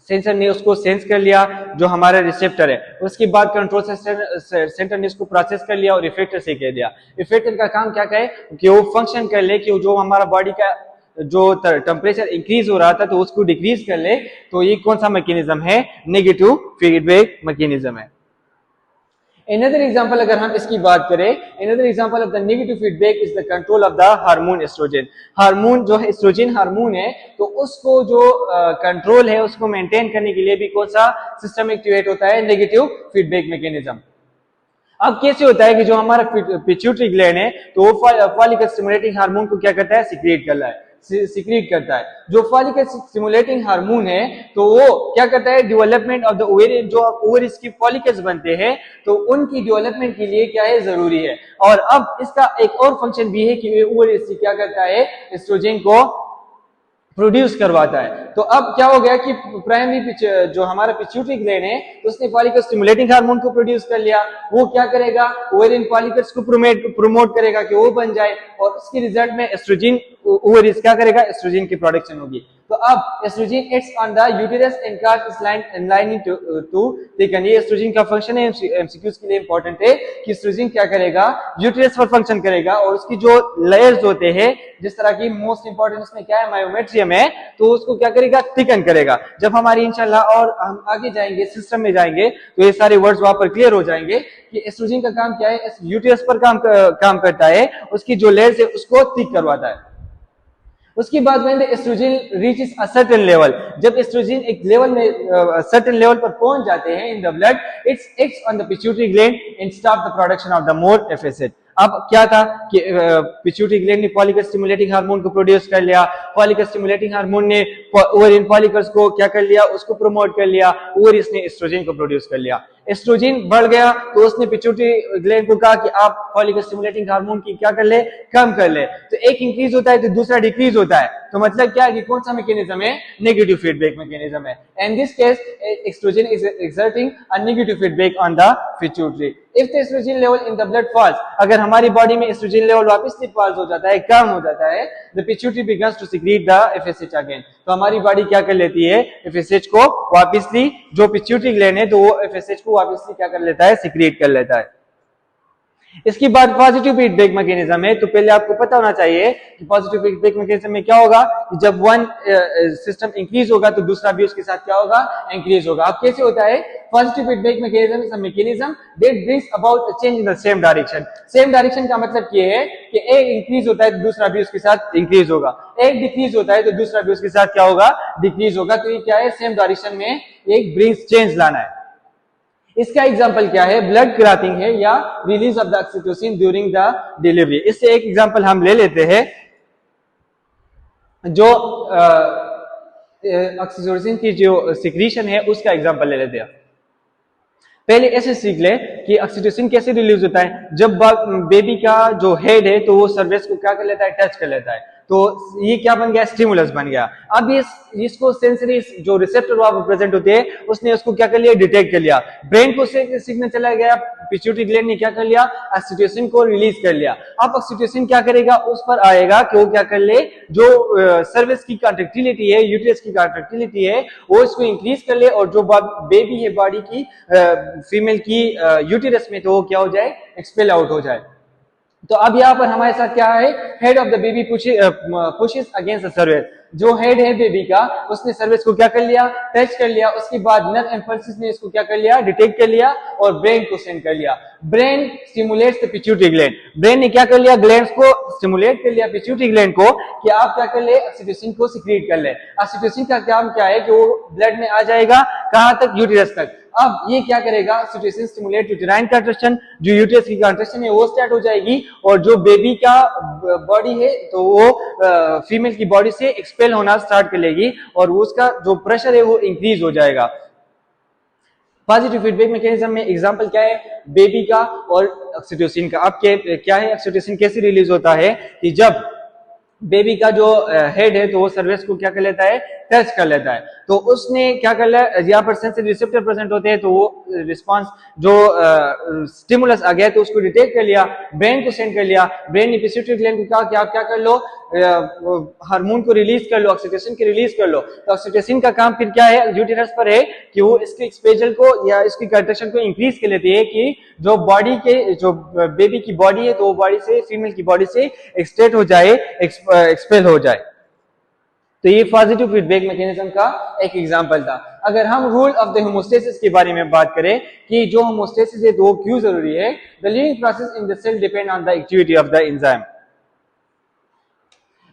Sensor ने उसको सेंस कर लिया जो हमारा receptor है, उसके बाद कंट्रोल सेंटर ने इसको प्रोसेस कर लिया और इफेक्टर से कह दिया। इफेक्टर का काम क्या है कि वो फंक्शन कर ले कि जो हमारा बॉडी का जो टेम्परेचर इंक्रीज हो रहा था तो उसको डिक्रीज कर ले। तो ये कौन सा मैकेनिज्म है, नेगेटिव फीडबैक मैकेनिज्म है। Another example अगर हम इसकी बात करें, another example of the negative feedback is the control of the hormone estrogen. Hormone जो है एस्ट्रोजन हार्मोन है, तो उसको जो कंट्रोल है उसको मेंटेन करने के लिए भी कौन सा सिस्टम एक्टिवेट होता है, नेगेटिव फीडबैक मैकेनिज्म। अब कैसे होता है कि जो हमारा पिट्यूटरी ग्लैंड है तो वो फॉलिकल स्टिमुलेटिंग हार्मोन को क्या करता है, सिक्रीट करता है। जो फॉलिकल स्टिमुलेटिंग हार्मोन है तो वो क्या करता है, डेवलपमेंट ऑफ द ओवेरियन, जो ओवरीज की फॉलिकल्स बनते हैं तो उनकी डेवलपमेंट के लिए क्या है, जरूरी है। और अब इसका एक और फंक्शन भी है कि ओवरीज से क्या करता है, एस्ट्रोजन को प्रोड्यूस करवाता है। तो अब क्या हो गया कि प्राइमरी जो हमारा पिट्यूटरी ग्लैंड है उसने फॉलिकल स्टिमुलेटिंग हार्मोन को प्रोड्यूस कर लिया, वो क्या करेगा, ओवेरियन फॉलिकल्स को प्रमोट करेगा कि वो बन जाए, और उसके रिजल्ट में एस्ट्रोजन ओवरीज क्या करेगा, एस्ट्रोजन की प्रोडक्शन होगी। तो अब estrogen acts on the uterus and cards lining to thicken. ये एस्ट्रोजन का फंक्शन है, एमसीक्यूज के लिए इंपॉर्टेंट है कि एस्ट्रोजन क्या करेगा, यूटेरस पर फंक्शन करेगा, और उसकी जो लेयर्स होते हैं, जिस तरह की मोस्ट इंपॉर्टेंट उसमें क्या है, मायोमेट्रियम है, तो उसको क्या करेगा, थिकन करेगा। जब हमारी इंशाल्लाह और हम आगे जाएंगे, सिस्टम में जाएंगे, तो ये सारे वर्ड्स वहां पर क्लियर हो जाएंगे कि एस्ट्रोजन का काम क्या है, यूटेरस पर काम करता है, उसकी जो लेयर्स है उसको थिक करवाता है। उसके बाद when the estrogen reaches a certain level, जब एस्ट्रोजन एक लेवल में सर्टेन लेवल पर पहुंच जाते हैं in the blood, it's acts on the pituitary gland and stop the production of the more FSH. अब क्या था कि पिट्यूटरी ग्लैंड ने फॉलिकल स्टिमुलेटिंग हार्मोन को प्रोड्यूस कर लिया, फॉलिकल स्टिमुलेटिंग हार्मोन ने ओवेरियन फॉलिकल्स को क्या कर लिया, उसको प्रमोट कर लिया, ओवरीज ने एस्ट्रोजन को प्रोड्यूस कर लिया। एस्ट्रोजन बढ़ गया तो उसने पिट्यूटरी ग्लैंड को कहा कि आप फॉलिकल स्टिमुलेटिंग हार्मोन की क्या कर ले, कम कर ले। तो एक इंक्रीज होता है तो दूसरा डिक्रीज होता है, तो मतलब क्या है कि कौन सा मैकेनिज्म है, नेगेटिव फीडबैक मैकेनिज्म है। And this case estrogen is exerting a negative feedback on the pituitary. If the estrogen level in the blood falls, अगर हमारी बॉडी में एस्ट्रोजन लेवल वापस से फॉल्स हो जाता है, कम हो जाता है, the pituitary begins to secrete the FSH again. तो हमारी बॉडी क्या कर लेती है, FSH को वापसली, जो पिट्यूटरी ग्लैंड है तो वो FSH को वापसली क्या कर लेता है, सीक्रेट कर लेता है. इसके बाद पॉजिटिव फीडबैक मैकेनिज्म है. तो पहले आपको पता होना चाहिए कि पॉजिटिव फीडबैक मैकेनिज्म में क्या होगा कि जब वन सिस्टम इंक्रीज होगा तो दूसरा भी उसके साथ क्या होगा, इंक्रीज होगा. अब कैसे होता है, positive feedback mechanism is a mechanism that brings about a change in the same direction. Same direction का मतलब ये है कि एक इंक्रीज होता है तो दूसरा भी उसके साथ इंक्रीज होगा, एक डिक्रीज होता है तो दूसरा भी उसके साथ क्या होगा, डिक्रीज होगा. तो ये क्या है, सेम डायरेक्शन में एक ब्रिंग्स चेंज लाना है. इसका एग्जांपल क्या है, ब्लड क्लॉटिंग है या release of the oxytocin during the delivery. इससे एक एग्जांपल हम ले लेते हैं, जो ऑक्सीटोसिन की जो सिक्रीशन है उसका एग्जांपल ले लेते हैं. पहले ऐसे सीख ले कि ऑक्सीटोसिन कैसे रिलीज होता है. जब बेबी का जो हेड है तो वो सर्विस को क्या कर लेता है, टच कर लेता है. तो ये क्या बन गया, स्टिमुलस बन गया. अब इसको सेंसरी जो रिसेप्टर वहां पर प्रेजेंट होते हैं उसने उसको क्या कर लिया, डिटेक्ट कर लिया. ब्रेन को सिग्नल चला गया, पिट्यूटरी ग्लैंड ने क्या कर लिया, ऑक्सीटोसिन को रिलीज कर लिया. अब ऑक्सीटोसिन क्या करेगा, उस पर आएगा कि वो क्या कर ले, जो सर्विस की कॉन्ट्रैक्टिलिटी है, यूट्रस की कॉन्ट्रैक्टिलिटी है, वो इसको इंक्रीज कर ले. और जो बेबी है बॉडी की फीमेल की यूटेरस में, तो वो क्या हो जाए, एक्सपेल आउट हो जाए. तो अब यहाँ पर हमारे साथ क्या है, head of the baby pushes against the service. जो हेड है बेबी का, उसने सर्विस को क्या कर लिया, टच कर लिया. उसके बाद नर्व इम्पल्सेस ने इसको क्या कर लिया, डिटेक्ट कर लिया और ब्रेन को सेंड कर लिया. Brain stimulates the pituitary gland. Brain ने क्या कर लिया, ग्लैंड्स को स्टिमुलेट कर लिया, पिट्यूटरी ग्लैंड को, कि आप क्या कर ले, ऑक्सीटोसिन को सीक्रेट कर ले. ऑक्सीटोसिन का काम क्या है कि वो ब्लड में आ जाएगा, कहां तक, यूटेरस तक. अब ये क्या करेगा, ऑक्सीटोसिन स्टिमुलेट यूटेराइन कंट्रैक्शन, जो यूटेरस की कंट्रैक्शन है वो स्टार्ट हो जाएगी. और जो बेबी का बॉडी है तो वो फीमेल की बॉडी से एक्सपेल होना स्टार्ट कर लेगी और उसका जो प्रेशर है वो इंक्रीज हो जाएगा. पॉजिटिव फीडबैक मैकेनिज्म में एग्जांपल क्या है, बेबी का और ऑक्सीटोसिन का. अब क्या है, ऑक्सीटोसिन कैसे रिलीज होता है कि जब बेबी का जो हेड है तो वो सर्विस को क्या कर लेता है, टच कर लेता है. तो उसने क्या कर लिया, यहाँ पर सेंसरी रिसेप्टर प्रेजेंट होते हैं, तो वो रिस्पांस जो स्टिमुलस आ गया तो उसको डिटेक्ट कर लिया, ब्रेन को सेंड कर लिया. ब्रेन ने पिट्यूटरी ग्लैंड को कहा कि आप क्या कर लो, हार्मोन को रिलीज कर लो, ऑक्सीटोसिन को रिलीज कर लो. तो ऑक्सीटोसिन का काम फिर क्या है, यूटेरस पर है कि वो इसके एक्सपेजल को या इसकी कंट्रैक्शन को इंक्रीज कर लेती है कि जो बॉडी के, जो बेबी की बॉडी है तो वो बॉडी से, फीमेल की बॉडी से एक्सटेट हो जाए, एक्सपेल हो जाए. तो ये पॉजिटिव फीडबैक मैकेनिज्म का एक एग्जांपल था. अगर हम रूल ऑफ द होमोस्टेसिस के बारे में बात करें कि जो होमोस्टेसिस है तो वो क्यों जरूरी है, the living process in the cell depend on the activity of the enzyme.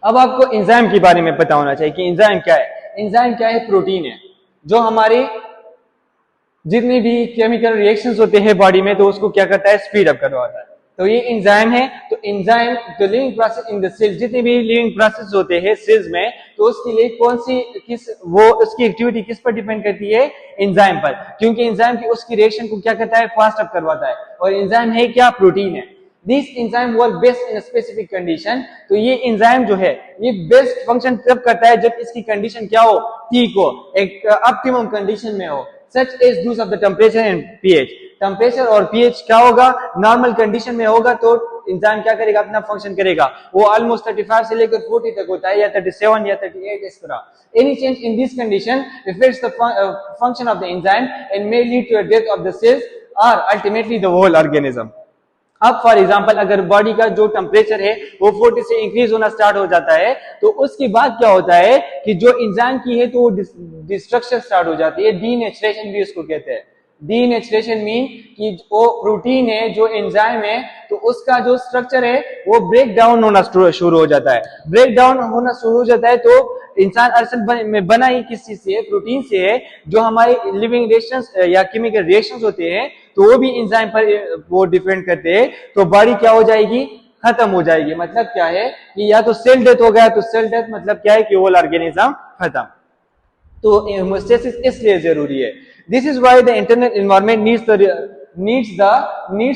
अब आपको एंजाइम के बारे में पता होना चाहिए कि एंजाइम क्या है. एंजाइम क्या है, प्रोटीन है जो हमारे जितने भी केमिकल रिएक्शंस होते हैं बॉडी में तो उसको क्या करता है, स्पीड अप करवाता है. तो ये एंजाइम है. तो enzyme the living process in the cell, जितने भी लिविंग प्रोसेस होते हैं सेल्स में, तो उसके लिए कौन सी वो उसकी एक्टिविटी किस पर डिपेंड करती है, एंजाइम पर. क्योंकि एंजाइम की उसकी रिएक्शन को क्या करता है, फास्ट अप करवाता है. और एंजाइम है क्या, प्रोटीन है. This enzyme work best in specific condition. तो ये एंजाइम जो है ये बेस्ट फंक्शन तब करता है जब इसकी कंडीशन क्या हो, ठीक हो, एक ऑप्टिमम कंडीशन में हो. सच एज दूस of the temperature and pH. Temperature और पीएच क्या होगा, नॉर्मल कंडीशन में होगा तो एंजाइम क्या करेगा, अपना फंक्शन करेगा. वो ऑलमोस्ट 35 से लेकर 40 तक होता है, या 37 या 38 इस तरह. Any change in this condition affects the function of the enzyme and may lead to a death of the cells or ultimately the whole organism. अब फॉर एग्जांपल अगर बॉडी का जो टेम्परेचर है वो 40 से इंक्रीज होना स्टार्ट हो जाता है तो उसके बाद क्या होता है कि जो एंजाइम की है तो वो डिस्ट्रक्शन स्टार्ट हो जाती है. डीनेचुरेशन भी उसको कहते हैं. डीनेचुरेशन मीन कि वो प्रोटीन है जो एंजाइम है तो उसका जो स्ट्रक्चर है वो ब्रेक डाउन होना शुरू हो जाता है. ब्रेक डाउन होना शुरू हो जाता है तो इंसान असल में बना ही किस चीज से है, प्रोटीन से है. जो हमारे लिविंग रिएक्शंस या केमिकल रिएक्शंस होते हैं तो वो भी एंजाइम पर वो डिपेंड करते हैं. तो बॉडी क्या हो जाएगी, खत्म हो जाएगी. मतलब क्या है कि या तो सेल डेथ हो गया, तो सेल डेथ मतलब क्या है कि होल ऑर्गेनिज्म खत्म. तो होमोस्टेसिस इसलिए जरूरी है. This is why the internal environment needs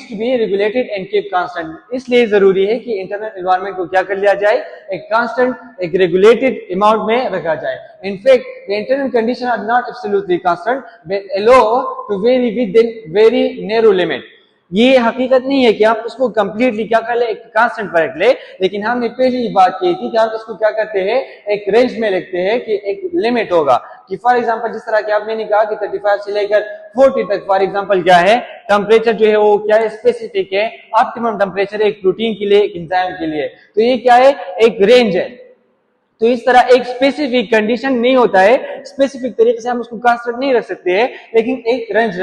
to be regulated and keep constant. इसलिए जरूरी है कि इंटरनल एनवायरनमेंट को क्या कर लिया जाए, एक कांस्टेंट, एक रेगुलेटेड अमाउंट में रखा जाए. In fact, the internal conditions are not absolutely constant, but allow to vary within very narrow limit. ये हकीकत नहीं है कि आप उसको कंप्लीटली क्या कर ले, एक कांस्टेंट पर रख ले, लेकिन हमने पहली बात की थी कि हम इसको क्या करते हैं, एक रेंज में लिखते हैं कि एक लिमिट होगा कि फॉर एग्जांपल जिस तरह कि आपने नहीं कहा कि 35 से लेकर 40 तक फॉर एग्जांपल क्या है टेम्परेचर जो है वो क्या है, स्पेसिफिक है, ऑप्टिमम टेम्परेचर एक प्रोटीन के लिए, एक एंजाइम के लिए, तो ये क्या है, एक रेंज है। तो इस तरह एक स्पेसिफिक कंडीशन नहीं होता है, स्पेसिफिक तरीके से हम उसको कांस्टेंट नहीं रख सकते हैं, लेकिन एक रेंज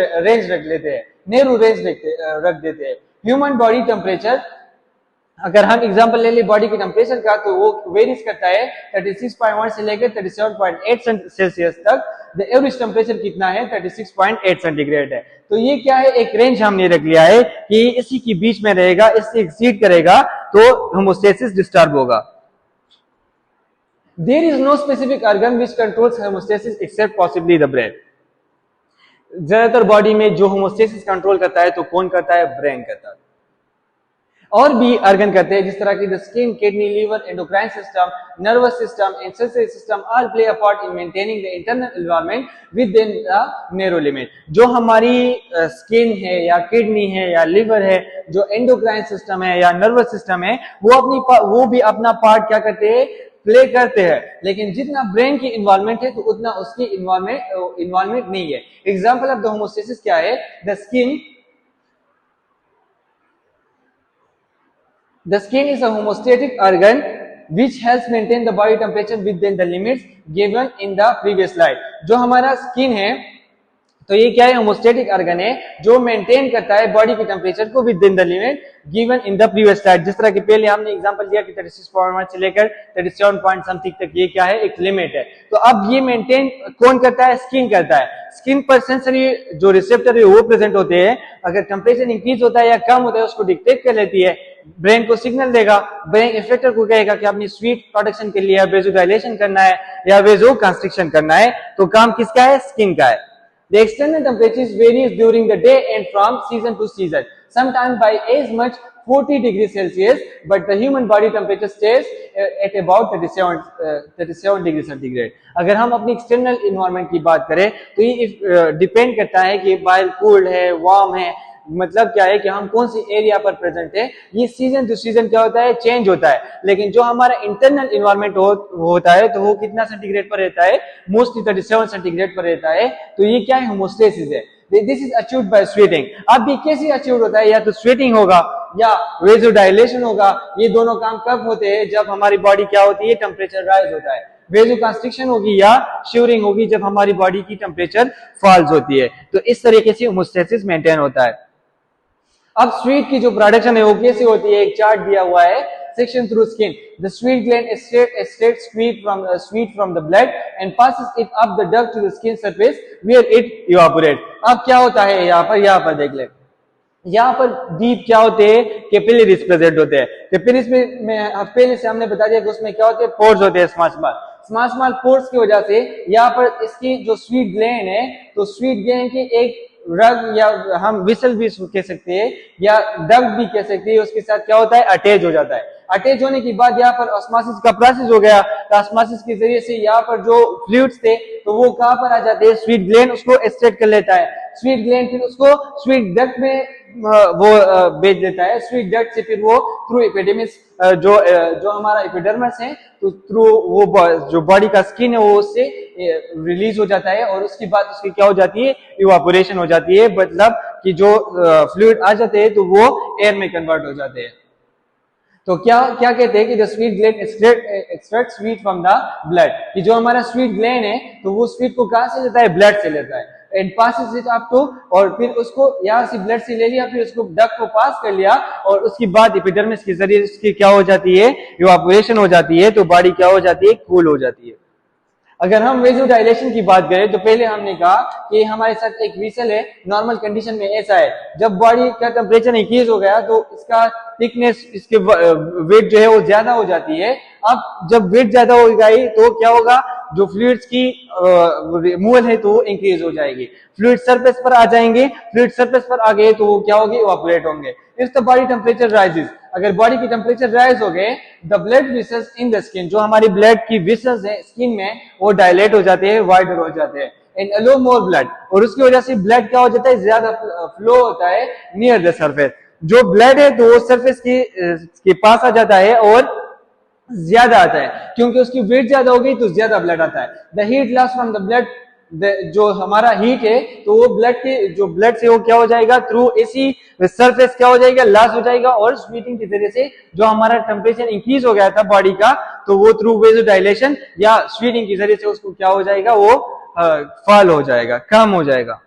रख लेते हैं, नैरो रेंज रख देते हैं। ह्यूमन बॉडी टेम्परेचर, अगर हम एग्जांपल ले ले बॉडी के टेम्परेचर का, तो वो वेरीज करता है 36.1 से लेकर 37.8 सेल्सियस तक। द एवरेज टेम्परेचर कितना है, 36.8 सेंटीग्रेड है। तो ये क्या है, एक रेंज हमने रख लिया है कि इसी के बीच में रहेगा, इससे एक्सीड करेगा तो होमोस्टेसिस डिस्टर्ब होगा। There is no specific organ which controls homeostasis except possibly the brain. ज्यादातर बॉडी में जो होमोस्टेसिस कंट्रोल करता है तो कौन करता है, ब्रेन करता है। और भी ऑर्गन करते हैं जिस तरह की the skin, kidney, liver, endocrine system, nervous system and sensory system all play a part in maintaining the internal environment within the narrow limit. जो हमारी स्किन है या किडनी है या लिवर है, जो एंडोक्राइन सिस्टम है या नर्वस सिस्टम है, वो भी अपना पार्ट क्या करते हैं, प्ले करते हैं, लेकिन जितना ब्रेन की इन्वॉल्वमेंट है तो उतना उसकी इन्वॉल्वमेंट नहीं है। एग्जांपल ऑफ द होमोस्टेसिस क्या है, the skin is a homeostatic organ which helps maintain the body temperature within the limits given in the previous slide। जो हमारा स्किन है तो ये क्या है, होमोस्टेटिक ऑर्गन है जो मेंटेन करता है बॉडी की टेम्परेचर को with in the limit given in the previous slide. जिस तरह के पहले हमने एग्जांपल दिया कि 36.1 से लेकर 37 पॉइंट समथिंग तक ये क्या है, एक लिमिट है। तो अब ये मेंटेन कौन करता है, स्किन करता है। स्किन पर सेंसरी जो रिसेप्टर है वो प्रेजेंट होते हैं, अगर टेम्परेचर इंक्रीज होता है या कम होता है उसको डिटेक्ट कर लेती है, ब्रेन को सिग्नल देगा, ब्रेन इफेक्टर को कहेगा कि अपनी स्वीट प्रोडक्शन के लिए वेजोडाइलेशन करना है या वेजो कंस्ट्रिक्शन करना है। तो काम किसका है, स्किन का है। The external temperatures varies during the day and from season to season, sometimes by as much 40 degrees Celsius, but the human body temperature stays at about 37 degrees centigrade। अगर हम अपनी एक्सटर्नल इन्वायरमेंट की बात करें तो ये डिपेंड करता है कि बाहर कोल्ड है, वार्म है, मतलब क्या है कि हम कौन सी एरिया पर प्रेजेंट है। ये सीजन टू सीजन क्या होता है, चेंज होता है, लेकिन जो हमारा इंटरनल इन्वायरमेंट होता है तो वो कितना सेंटीग्रेड पर रहता है, मोस्टली 37 सेंटीग्रेड पर रहता है। तो ये क्या है, होमोस्टेसिस है। This is achieved by sweating. अब ये कैसे अचीव्ड होता है, या तो स्वेटिंग होगा या वेजोडाइलेशन होगा। ये दोनों काम कब होते हैं, जब हमारी बॉडी क्या होती है, टेम्परेचर राइज होता है। वेजो कंस्ट्रिक्शन होगी या शिवरिंग होगी जब हमारी बॉडी की टेम्परेचर फॉल्स होती है। तो इस तरीके से होमोस्टेसिस मेंटेन होता है। अब स्वीट की जो प्रोडक्शन है वो कैसे होती है, एक चार्ट दिया हुआ है, section through skin. The sweet gland extracts sweet from the blood and passes it up the duct to the skin surface where it evaporates। अब क्या होता है यहाँ पर देख ले, यहाँ पर डीप क्या होते हैं, कैपिलरीज प्रेजेंट होते हैं। कैपिलरीज में पहले से हमने बता दिया कि उसमें क्या होते हैं, पोर्स होते हैं, स्मॉल पोर्स की वजह से यहाँ पर इसकी जो स्वीट ग्लैंड है, तो स्वीट ग्लैंड की एक रग या हम विसल भी कह सकते हैं या डग भी कह सकते हैं, उसके साथ क्या होता है, अटैच हो जाता है। अटैच होने के बाद यहाँ पर ऑस्मोसिस का प्रोसेस हो गया, तो ऑस्मोसिस के जरिए से यहाँ पर जो फ्लूइड्स थे तो वो कहाँ पर आ जाते हैं, स्वीट ग्लैंड उसको एक्सट्रैक्ट कर लेता है। स्वीट ग्लैंड फिर उसको स्वीट डक्ट में वो भेज देता है। स्वीट डक्ट से फिर वो थ्रू एपिडर्मिस, जो हमारा एपिडर्मिस है, तो थ्रू वो जो बॉडी का स्किन है वो उससे रिलीज हो जाता है और उसके बाद उसकी क्या हो जाती है, इवापोरेशन हो जाती है, मतलब कि जो फ्लूइड आ जाते हैं तो वो एयर में कन्वर्ट हो जाते हैं। तो क्या कहते हैं कि the sweet gland extract sweet from the blood, कि जो हमारा स्वीट ग्लैंड है तो वो स्वीट को कहां से लेता है, ब्लड से लेता है, and passes it up to, और फिर उसको यहाँ से ब्लड से ले लिया, फिर उसको डक्ट को पास कर लिया और उसके बाद एपिडर्मिस के जरिए उसकी क्या हो जाती है, इवापोरेशन हो जाती है, तो बॉडी क्या हो जाती है, कूल हो जाती है। अगर हम वेजोडाइलेशन की बात करें तो पहले हमने कहा कि हमारे साथ एक विसल है, नॉर्मल कंडीशन में ऐसा है, जब बॉडी का टेम्परेचर इंक्रीज हो गया तो इसका थिकनेस, इसके वेट जो है वो ज्यादा हो जाती है। अब जब वेट ज्यादा हो गई तो क्या होगा, जो फ्लूइड्स की रिमूवल है तो वो इंक्रीज हो जाएगी, फ्लूइड सरफेस पर आ जाएंगे, फ्लूइड सरफेस पर आ गए तो वो क्या होंगे, इवापोरेट होंगे। If the body temperature rises, अगर बॉडी की टेम्परेचर राइज हो गए, the blood vessels in the skin, जो हमारी ब्लड की वेसल्स है स्किन में, वो डायलेट हो जाते हैं, वाइडर हो जाते हैं, एंड अलो मोर ब्लड, और उसकी वजह से ब्लड क्या हो जाता है, ज्यादा फ्लो होता है नियर द सरफेस। जो ब्लड है तो वो सरफेस के पास आ जाता है और ज्यादा आता है, क्योंकि उसकी वेट ज्यादा हो गई तो ज्यादा ब्लड आता है। The heat loss from the blood, जो हमारा हीट है तो वो ब्लड के जो ब्लड से वो क्या हो जाएगा, थ्रू एसी सरफेस क्या हो जाएगा, लॉस हो जाएगा, और स्वीटिंग के जरिए से जो हमारा टेम्परेचर इंक्रीज हो गया था बॉडी का, तो वो थ्रू वेजोडाइलेशन या स्वीटिंग के जरिए से उसको क्या हो जाएगा, वो फॉल हो जाएगा, कम हो जाएगा।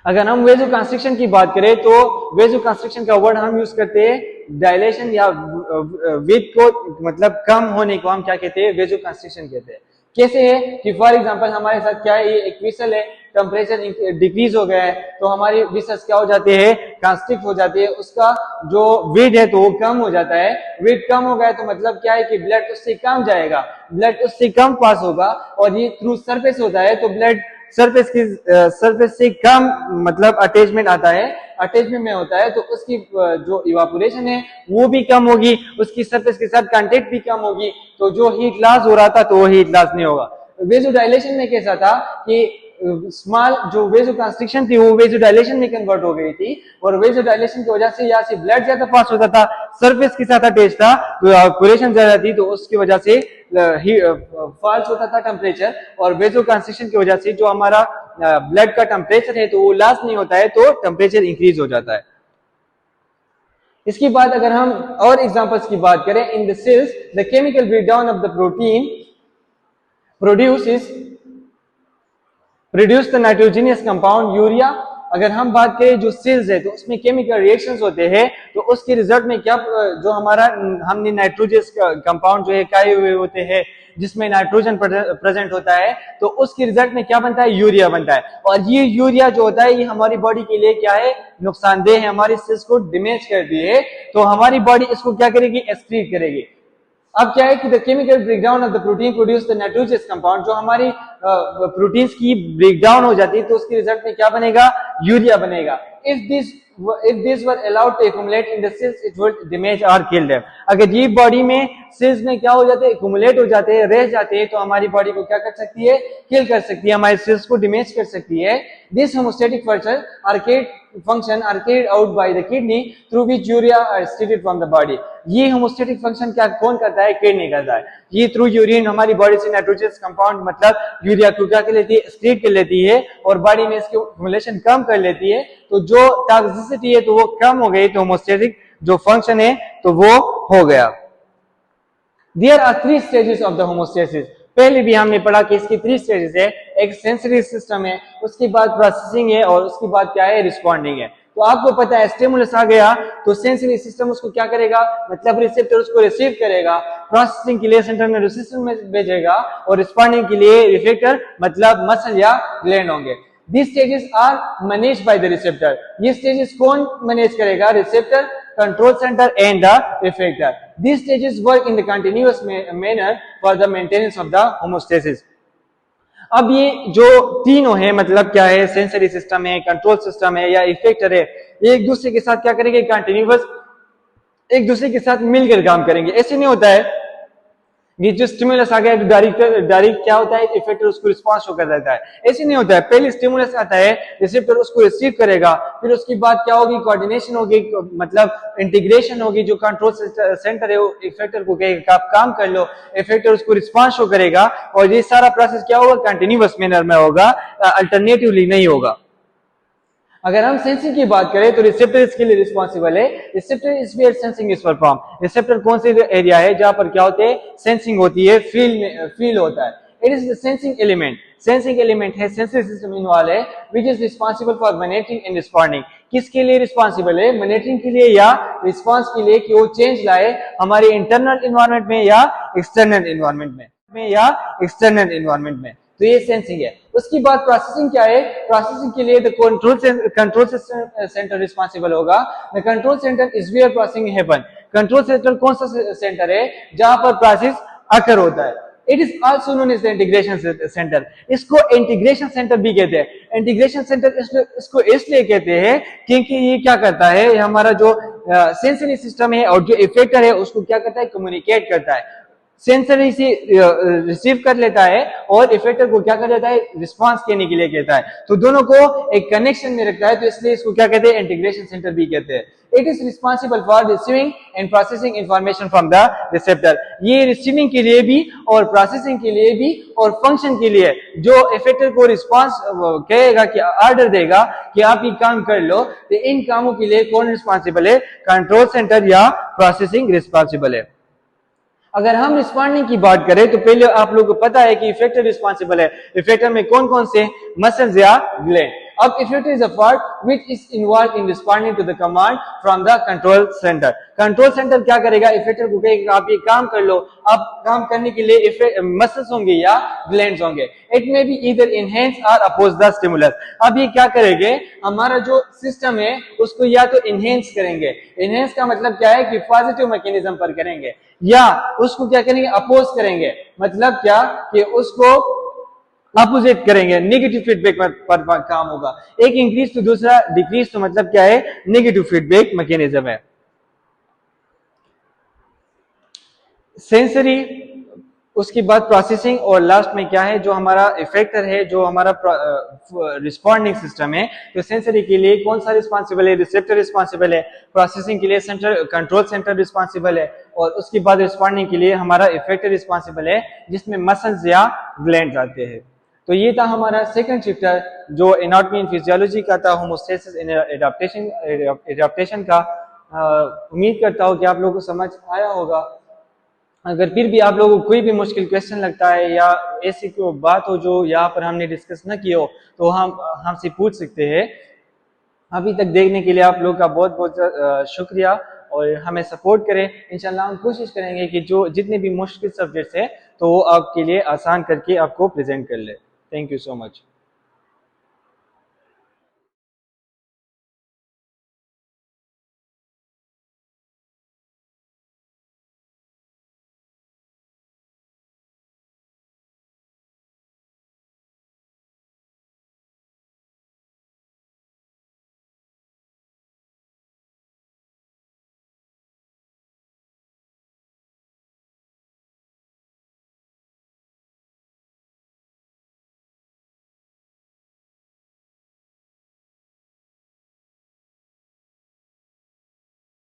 अगर हम वेजो कंस्ट्रिक्शन की बात करें तो वेजो कंस्ट्रिक्शन का वर्ड हम यूज करते हैं डायलेशन या विथ को, मतलब कम होने को हम क्या कहते हैं, वेजो कंस्ट्रिक्शन कहते हैं। कैसे है कि फॉर एग्जांपल हमारे साथ क्या है, ये एक विसल है, टेम्परेचर डिक्रीज हो गया है तो हमारी विसल्स क्या हो जाते हैं, कंस्ट्रिक्ट हो जाती है, उसका जो वेट है तो वो कम हो जाता है। वेट कम हो गया तो मतलब क्या है कि ब्लड उससे कम जाएगा, ब्लड उससे कम पास होगा, और ये थ्रू सरफेस होता है तो ब्लड सरफेस से कम मतलब अटैचमेंट आता है, अटैचमेंट में होता है तो उसकी जो इवापोरेशन है वो भी कम होगी, उसकी सरफेस के साथ कांटेक्ट भी कम होगी, तो जो हीट लॉस हो रहा था तो वो हीट लॉस नहीं होगा। वेजोडाइलेशन में कैसा था कि स्मॉल जो वेजो कंस्ट्रिक्शन थी वो वेजोडाइलेशन में कन्वर्ट हो गई थी, और वेजोडाइलेशन की वजह से यहाँ से ब्लड ज्यादा पास होता था, सरफेस के साथ अटैच था तो इवापोरेशन ज्यादा थी, तो उसकी वजह से फॉल्स होता था टेम्परेचर, और वेजो कंस्ट्रिक्शन की वजह से जो हमारा ब्लड का टेम्परेचर है तो वो लॉस नहीं होता है, तो टेम्परेचर इंक्रीज हो जाता है। इसके बाद अगर हम और एग्जांपल्स की बात करें, in the cells the chemical breakdown of the protein produce the nitrogenous compound urea. अगर हम बात करें जो सेल्स है तो उसमें केमिकल रिएक्शंस होते हैं, तो उसके रिजल्ट में क्या जो हमारा हमने नाइट्रोजस कंपाउंड जो है काए हुए होते हैं जिसमें नाइट्रोजन प्रेजेंट होता है, तो उसके रिजल्ट में क्या बनता है, यूरिया बनता है। और ये यूरिया जो होता है ये हमारी बॉडी के लिए क्या है, नुकसानदेह है, हमारी सेल्स को डैमेज करती है, तो हमारी बॉडी इसको क्या करेगी, एक्सक्रीट करेगी। अब क्या है कि the chemical breakdown of the protein produce the nitrogenous compound, जो हमारी प्रोटीन्स की ब्रेकडाउन हो जाती है तो उसके रिजल्ट में क्या बनेगा, यूरिया बनेगा। if these were allowed to accumulate in the cells, it would damage or kill them। अगर ये बॉडी में सेल्स में क्या हो जाते हैं, accumulate हो जाते हैं, रह जाते हैं, तो हमारी बॉडी को क्या कर सकती है, किल कर सकती है, हमारे सेल्स को डैमेज कर सकती है। This homeostatic function are carried out by the kidney through which urea are excreted from the body। ये होमोस्टेटिक फंक्शन क्या कौन करता है, किडनी करता है। ये थ्रू यूरिन हमारी बॉडी से नाइट्रोजनस कंपाउंड मतलब यूरिया को क्या कर लेती है, एक्सक्रीट कर लेती है, और बॉडी में इसकी एक्युमुलेशन कम कर लेती है, तो जो टॉक्सिसिटी है तो वो कम हो गई, तो होमोस्टेटिक जो फंक्शन है तो वो हो गया। There are 3 stages of the homeostasis। पहले भी हमने पढ़ा कि इसकी 3 स्टेजेस है, एक सेंसरी सिस्टम है, उसके बाद प्रोसेसिंग है, और उसके बाद क्या है, रिस्पॉन्डिंग है। तो आपको पता है स्टिमुलस आ गया तो सेंसरी सिस्टम उसको क्या करेगा, मतलब रिसेप्टर उसको रिसीव करेगा, प्रोसेसिंग के लिए सेंट्रल नर्वस सिस्टम में भेजेगा, और रिस्पॉन्डिंग के लिए रिफ्लेक्टर मतलब मसल या ग्लैंड होंगे। These stages are managed by the receptor। ये स्टेजेस कौन मैनेज करेगा, receptor, control center and the effector। These stages work in the continuous manner for the maintenance of the homeostasis। अब ये जो तीनों है मतलब क्या है, सेंसरी सिस्टम है, कंट्रोल सिस्टम है या इफेक्टर है, ये एक दूसरे के साथ क्या करेंगे, कंटिन्यूअस एक दूसरे के साथ मिलकर काम करेंगे। ऐसे नहीं होता है ये जो स्टिमुलस आ गया डायरेक्ट क्या होता है, इफेक्टर उसको रिस्पांस शो कर देता है। ऐसे नहीं होता है, पहले स्टिमुलस आता है, रिसेप्टर उसको रिसीव करेगा, फिर उसके बाद क्या होगी, कोऑर्डिनेशन होगी, मतलब इंटीग्रेशन होगी, जो कंट्रोल सेंटर है वो इफेक्टर को कहेगा आप काम कर लो, इफेक्टर उसको रिस्पांस शो करेगा, और ये सारा प्रोसेस क्या होगा, कंटिन्यूअस मैनर में होगा, अल्टरनेटिवली नहीं होगा। अगर हम सेंसिंग की बात करें तो रिसेप्टर इसके लिए रिस्पॉन्सिबल है। Receptor is where sensing is perform. Receptor कौन से एरिया है जहां पर क्या होते हैं, सेंसिंग होती है, फील होता है। It is the sensing element. Sensing element है, सेंसरी सिस्टम इन्वॉल्व है, which is responsible for monitoring and responding. किसके लिए रिस्पॉन्सिबल है, मॉनिटरिंग के लिए या रिस्पॉन्स के लिए, कि वो चेंज लाए हमारे इंटरनल इन्वायरमेंट में या एक्सटर्नल इन्वायरमेंट में, तो ये सेंसिंग है। उसके बाद प्रोसेसिंग क्या है, प्रोसेसिंग के लिए द कंट्रोल सेंटर रिस्पॉन्सिबल होगा। The control centre is where processing happen. Control centre कौन सा सेंटर है जहां पर प्रोसेस अकर होता है। It is also known as the integration centre. इसको इंटीग्रेशन सेंटर भी कहते हैं। इंटीग्रेशन सेंटर इसको इसलिए कहते हैं क्योंकि ये क्या करता है, हमारा जो सेंसरी सिस्टम है और जो इफेक्टर है उसको क्या करता है, कम्युनिकेट करता है। सेंसरी से रिसीव कर लेता है और इफेक्टर को क्या कर देता है, रिस्पांस देने के लिए कहता है। तो दोनों को एक कनेक्शन में रखता है, तो इसलिए इसको क्या कहते हैं, इंटीग्रेशन सेंटर भी कहते हैं। It is responsible for receiving end processing information from the receptor. ये रिसीविंग के लिए भी और प्रोसेसिंग के लिए भी और फंक्शन के लिए जो इफेक्टर को रिस्पांस कहेगा कि ऑर्डर देगा कि आप ये काम कर लो, तो इन कामों के लिए कौन रिस्पॉन्सिबल है, कंट्रोल सेंटर या प्रोसेसिंग रिस्पॉन्सिबल है। अगर हम रिस्पॉन्डिंग की बात करें तो पहले आप लोगों को पता है कि इफेक्टर रिस्पॉन्सिबल है। इफेक्टर में कौन कौन से, मसल्स या ग्लैंड। अब effector is a part which is involve in responding to the command from the control centre. Control centre क्या करेगा, इफेक्टर को कहेगा आप ये काम कर लो। अब काम करने के लिए मसल्स होंगे या ग्लैंड्स होंगे। It may be either enhance और अपोज द स्टिमुलस। अब ये क्या करेंगे, हमारा जो सिस्टम है उसको या तो इनहेंस करेंगे। इनहेंस का मतलब क्या है कि पॉजिटिव मैकेनिज्म पर करेंगे, या उसको क्या करेंगे, अपोज करेंगे। मतलब क्या कि उसको अपोजिट करेंगे, नेगेटिव फीडबैक पर काम होगा। एक इंक्रीज तो दूसरा डिक्रीज, तो मतलब क्या है, नेगेटिव फीडबैक मैकेनिज्म है। सेंसरी, उसके बाद प्रोसेसिंग, और लास्ट में क्या है, जो हमारा इफेक्टर है, जो हमारा रिस्पॉन्डिंग सिस्टम है। तो सेंसरी के लिए कौन सा रिस्पॉन्सिबल है, रिसेप्टर रिस्पॉन्सिबल है। प्रोसेसिंग के लिए सेंटर कंट्रोल सेंटर रिस्पॉन्सिबल है, और उसके बाद रिस्पॉन्डिंग के लिए हमारा इफेक्टर रिस्पॉन्सिबल है, जिसमें मसल्स या ग्लैंड्स आते हैं। तो ये था हमारा सेकंड चैप्टर जो एनाटॉमी एंड फिजियोलॉजी का था, होमोस्टेसिस एंड एडाप्टेशन का। उम्मीद करता हूँ कि आप लोगों को समझ आया होगा। अगर फिर भी आप लोगों को कोई भी मुश्किल क्वेश्चन लगता है या ऐसी कोई बात हो जो यहाँ पर हमने डिस्कस न की हो, तो हम हमसे पूछ सकते हैं। अभी तक देखने के लिए आप लोगों का बहुत बहुत शुक्रिया, और हमें सपोर्ट करें। इंशाल्लाह हम कोशिश करेंगे कि जो जितने भी मुश्किल सब्जेक्ट्स हैं तो वो आपके लिए आसान करके आपको प्रेजेंट कर ले। Thank you so much.